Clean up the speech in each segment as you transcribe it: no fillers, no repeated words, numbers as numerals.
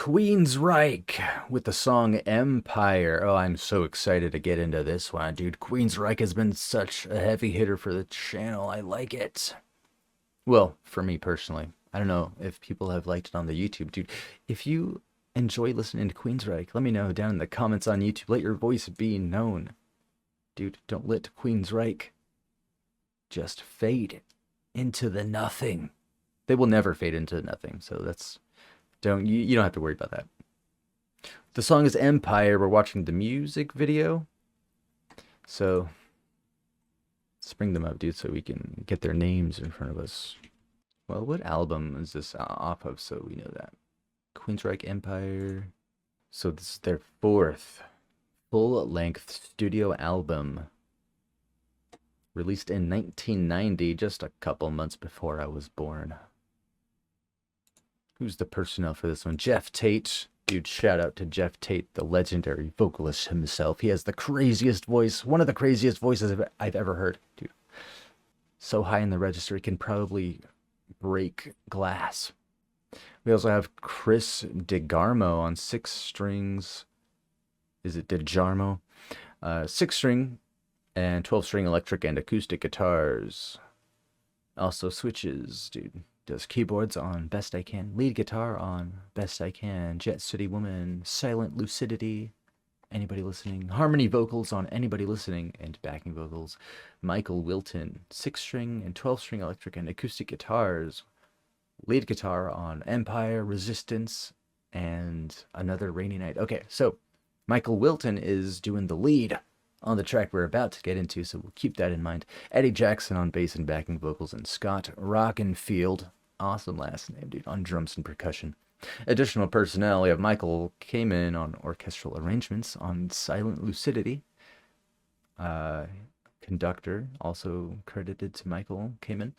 Queensryche with the song Empire. Oh, I'm so excited to get into this one, dude. Queensryche has been such a heavy hitter for the channel. I like it. Well, for me personally. I don't know if people have liked it on the YouTube, dude. If you enjoy listening to Queensryche, let me know down in the comments on YouTube. Let your voice be known. Dude, don't let Queensryche just fade into the nothing. They will never fade into nothing, so that's... You don't have to worry about that. The song is Empire. We're watching the music video. So let's bring them up, dude, so we can get their names in front of us. Well, what album is this off of, so we know that? Queensryche Empire. So this is their fourth full-length studio album. Released in 1990, just a couple months before I was born. Who's the personnel for this one? Jeff Tate. Dude, shout out to Jeff Tate, the legendary vocalist himself. He has the craziest voice, one of the craziest voices I've ever heard. Dude, so high in the register, he can probably break glass. We also have Chris DeGarmo on 6 strings. Is it DeGarmo? 6-string and 12-string electric and acoustic guitars. Also switches, dude. Does keyboards on Best I Can, lead guitar on Best I Can, Jet City Woman, Silent Lucidity, Anybody Listening, harmony vocals on Anybody Listening, and backing vocals. Michael Wilton, 6-string and 12-string electric and acoustic guitars, lead guitar on Empire, Resistance, and Another Rainy Night. Okay, so Michael Wilton is doing the lead on the track we're about to get into, so we'll keep that in mind. Eddie Jackson on bass and backing vocals, and Scott Rockenfield, awesome last name, dude, on drums and percussion. Additional personnel, we have Michael Kamen on orchestral arrangements on Silent Lucidity. Conductor, also credited to Michael Kamen.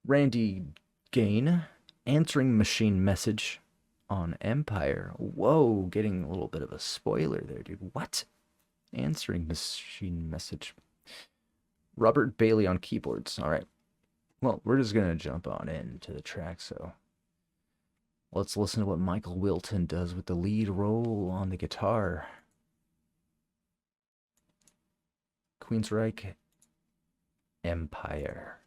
Randy Gain, answering machine message on Empire. Whoa, getting a little bit of a spoiler there, dude. What? Answering machine message. Robert Bailey on keyboards. All right. Well, we're just going to jump on into the track, so let's listen to what Michael Wilton does with the lead role on the guitar. Queensryche Empire.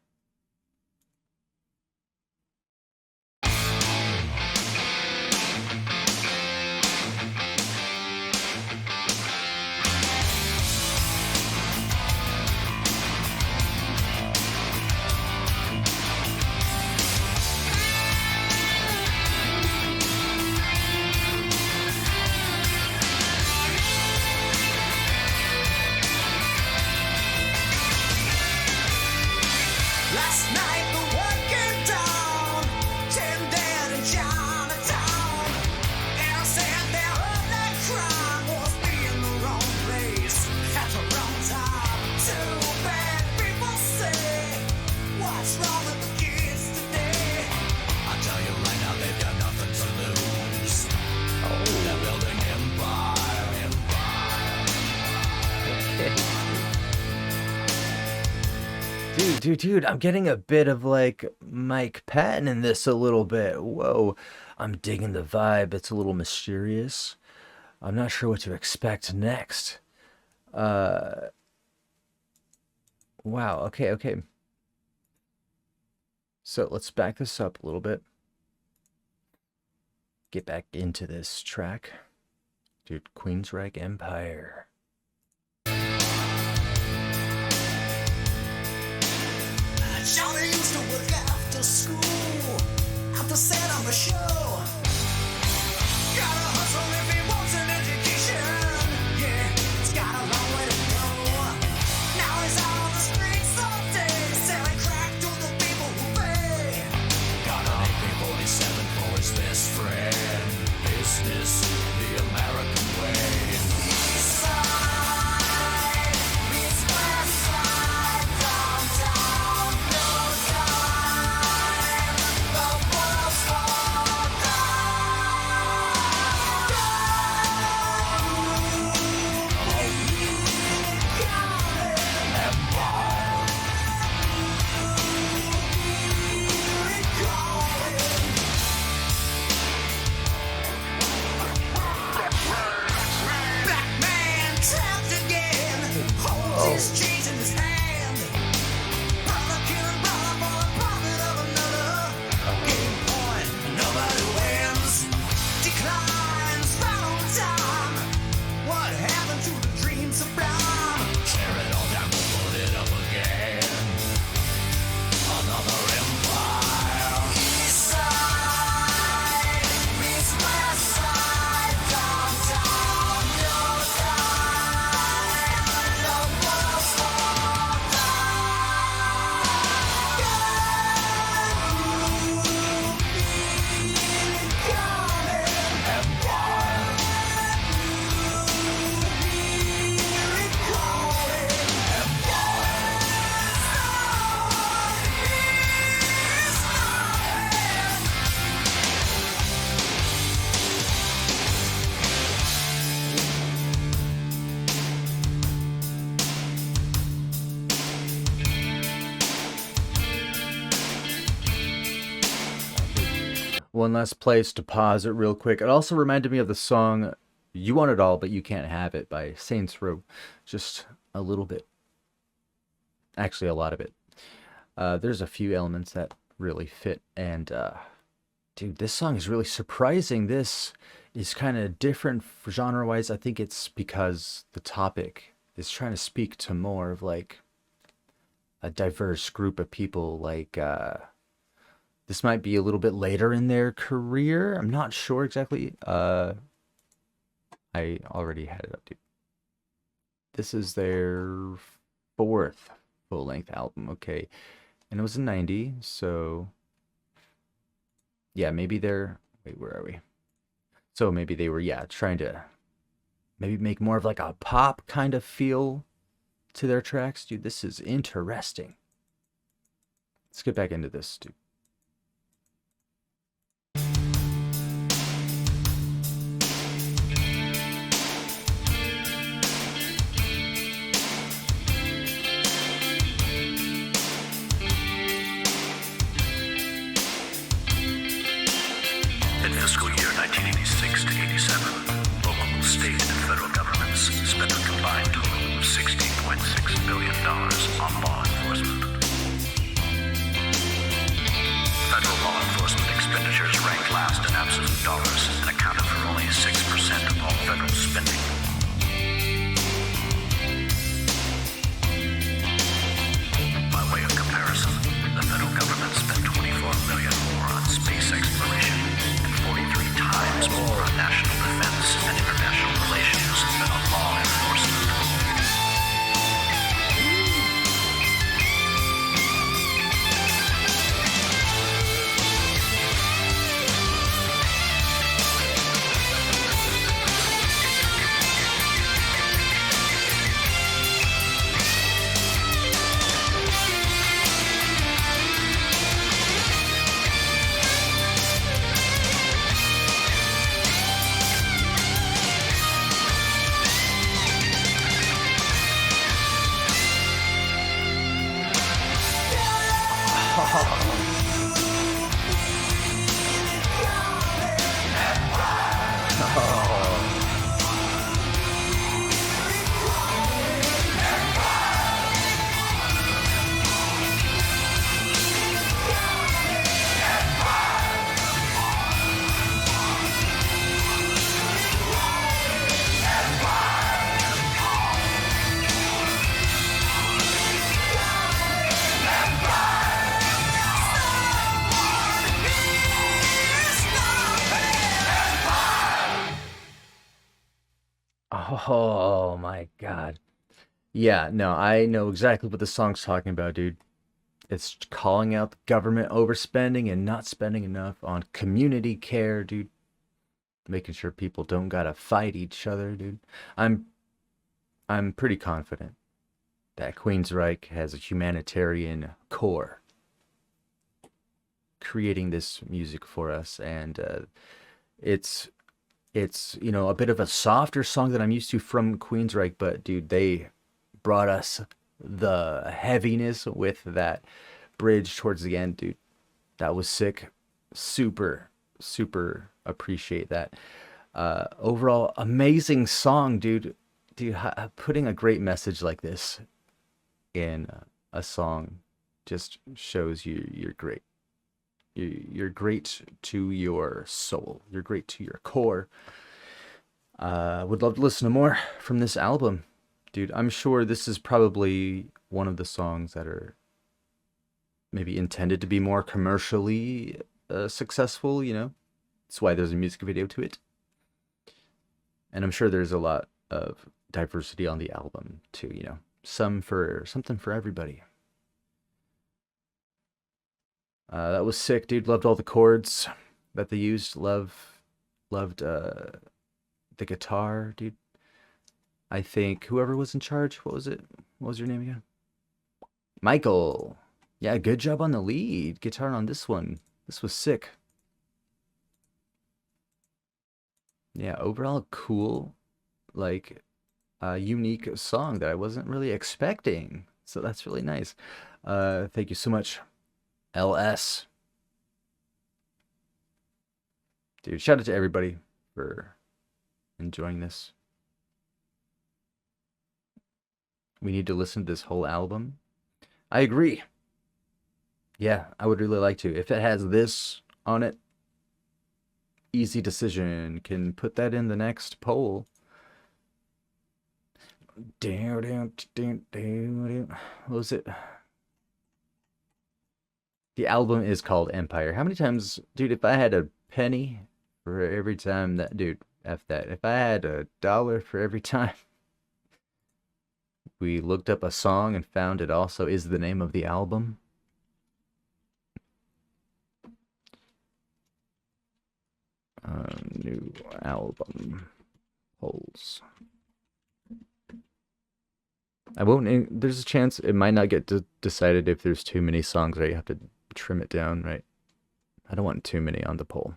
Last night the working down, Tim dead in Chinatown. And said their only crime was being the wrong place at the wrong time. Too bad people say, what's wrong with the kids today? I tell you right now, they've got nothing to lose. They're building empire, Okay. Dude, I'm getting a bit of like Mike Patton in this a little bit. Whoa, I'm digging the vibe. It's a little mysterious. I'm not sure what to expect next. Wow, okay. So let's back this up a little bit. Get back into this track. Dude, Queensryche Empire. Johnny used to work after school, after set on the show. Gotta hustle if he wants an education. Yeah, he's got a long way to go. Now he's out on the streets all day, selling crack to the people who pay. Got an AK-47 for his best friend. Business, the American way. East side, East West side, downtown. He's changing his hand. Brother killing brother for the profit of another. Game point, nobody wins. Declines right on time. What happened to the dream sublime? Tear it all down, we'll put it up again. Another empire. East side meets west side. Downtown, no time. The world's all done. Can you feel it coming? Empire. Hear it calling. Empire. One last place to pause it real quick. It also reminded me of the song You Want It All But You Can't Have It by Saints Row. Just a little bit. Actually, a lot of it. There's a few elements that really fit. And, dude, this song is really surprising. This is kind of different genre-wise. I think it's because the topic is trying to speak to more of, like, a diverse group of people. Like, this might be a little bit later in their career. I'm not sure exactly. I already had it up, dude. This is their fourth full-length album, okay. And it was in 90, so... yeah, maybe they're... wait, where are we? So maybe they were, yeah, trying to maybe make more of like a pop kind of feel to their tracks. Dude, this is interesting. Let's get back into this, dude. In fiscal year 1986 to 87, local, state, and federal governments spent a combined total of $60.6 billion on law enforcement. Federal law enforcement expenditures ranked last in absolute dollars and accounted for only 6% of all federal spending. By way of comparison, the federal government spent $24 million more on space exploration and 43 times more on national defense and international relations than on law enforcement. Oh my God. Yeah, no, I know exactly what the song's talking about, dude. It's calling out the government overspending and not spending enough on community care, dude. Making sure people don't gotta fight each other, dude. I'm pretty confident that Queensryche has a humanitarian core creating this music for us, and it's you know, a bit of a softer song than I'm used to from Queensryche, but dude, they brought us the heaviness with that bridge towards the end, dude. That was sick. Super appreciate that. Overall, amazing song, dude. Dude, putting a great message like this in a song just shows you're great. You're great to your soul. You're great to your core. Would love to listen to more from this album. Dude, I'm sure this is probably one of the songs that are maybe intended to be more commercially successful, you know? That's why there's a music video to it. And I'm sure there's a lot of diversity on the album too, you know? Something for everybody. That was sick, dude. Loved all the chords that they used. Loved the guitar, dude. I think whoever was in charge, what was it? What was your name again? Michael. Yeah, good job on the lead guitar on this one. This was sick. Yeah, overall cool, like a unique song that I wasn't really expecting. So that's really nice. Thank you so much, LS. Dude, shout out to everybody for enjoying this. We need to listen to this whole album. I agree. Yeah, I would really like to. If it has this on it, easy decision. Can put that in the next poll. What was it? The album is called Empire. How many times, dude, if I had a penny for every time that, dude, F that. If I had $1 for every time we looked up a song and found it also is the name of the album. New album polls. I won't. There's a chance it might not get decided if there's too many songs, right? You have to trim it down, right? I don't want too many on the poll.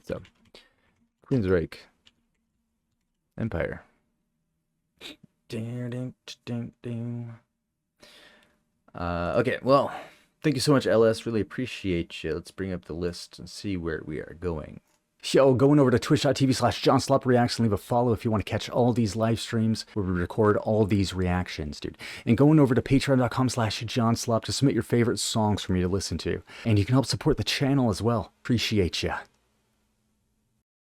So, Queensryche, Empire. Okay, well, thank you so much, LS. Really appreciate you. Let's bring up the list and see where we are going. Yo, going over to twitch.tv/JohnSlopReacts and leave a follow if you want to catch all these live streams where we record all these reactions, dude. And going over to patreon.com/JohnSlop to submit your favorite songs for me to listen to. And you can help support the channel as well. Appreciate ya.